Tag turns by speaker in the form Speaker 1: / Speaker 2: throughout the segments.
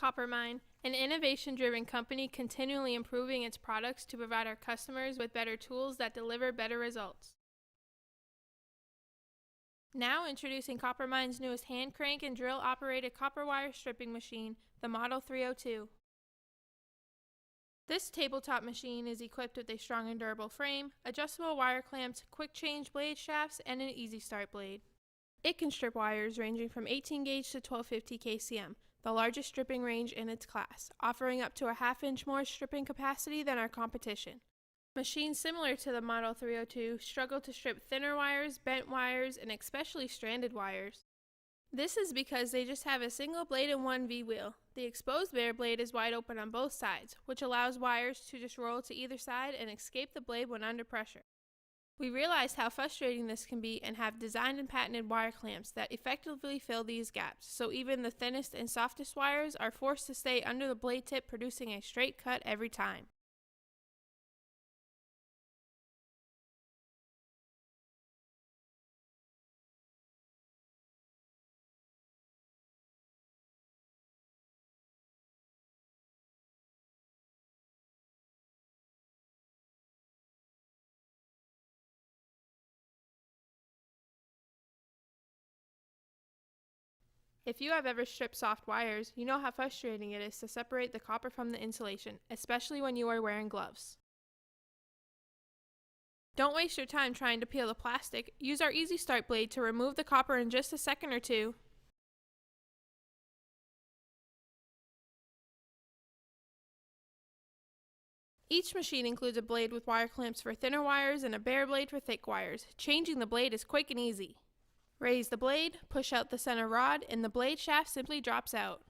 Speaker 1: CopperMine, an innovation-driven company continually improving its products to provide our customers with better tools that deliver better results. Now introducing CopperMine's newest hand crank and drill operated copper wire stripping machine, the Model 302. This tabletop machine is equipped with a strong and durable frame, adjustable wire clamps, quick change blade shafts, and an easy start blade. It can strip wires ranging from 18 gauge to 1250 kcm, the largest stripping range in its class, offering up to a half-inch more stripping capacity than our competition. Machines similar to the Model 302 struggle to strip thinner wires, bent wires, and especially stranded wires. This is because they just have a single blade and one V-wheel. The exposed bare blade is wide open on both sides, which allows wires to just roll to either side and escape the blade when under pressure. We realized how frustrating this can be and have designed and patented wire clamps that effectively fill these gaps, so even the thinnest and softest wires are forced to stay under the blade tip, producing a straight cut every time. If you have ever stripped soft wires, you know how frustrating it is to separate the copper from the insulation, especially when you are wearing gloves. Don't waste your time trying to peel the plastic. Use our Easy Start blade to remove the copper in just a second or two. Each machine includes a blade with wire clamps for thinner wires and a bare blade for thick wires. Changing the blade is quick and easy. Raise the blade, push out the center rod, and the blade shaft simply drops out.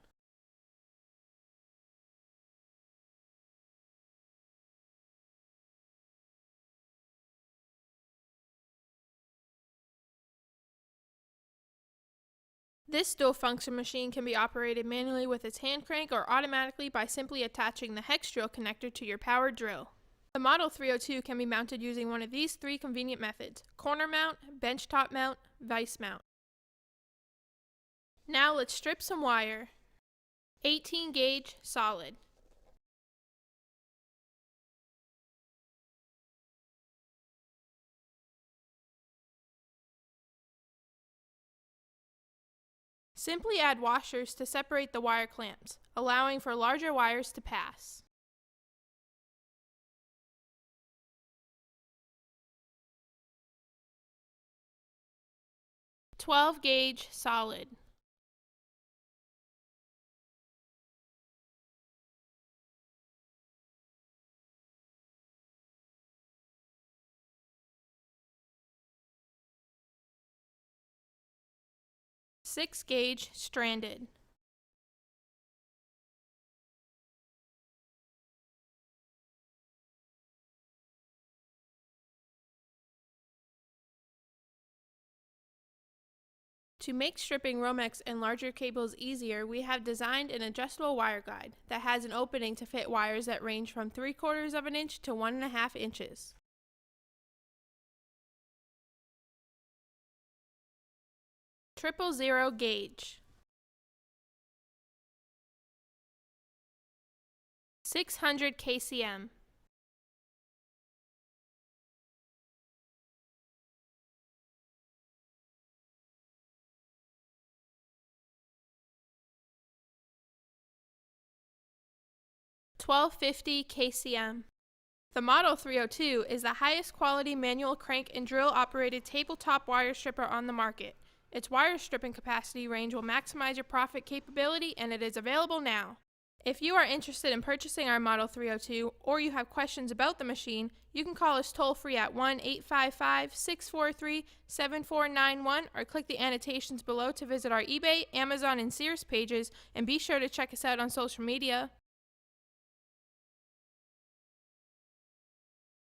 Speaker 1: This dual-function machine can be operated manually with its hand crank or automatically by simply attaching the hex drill connector to your powered drill. The Model 302 can be mounted using one of these three convenient methods: corner mount, benchtop mount, vise mount. Now let's strip some wire. 18 gauge solid. Simply add washers to separate the wire clamps, allowing for larger wires to pass. "12 gauge solid. "6 gauge stranded. To make stripping Romex and larger cables easier, we have designed an adjustable wire guide that has an opening to fit wires that range from 3/4 of an inch to 1.5 inches. "000 gauge. 600 kcm. "1250 kcm. The Model 302 is the highest quality manual crank and drill operated tabletop wire stripper on the market. Its wire stripping capacity range will maximize your profit capability, and it is available now. If you are interested in purchasing our Model 302 or you have questions about the machine, you can call us toll-free at 1-855-643-7491 or click the annotations below to visit our eBay, Amazon, and Sears pages, and be sure to check us out on social media.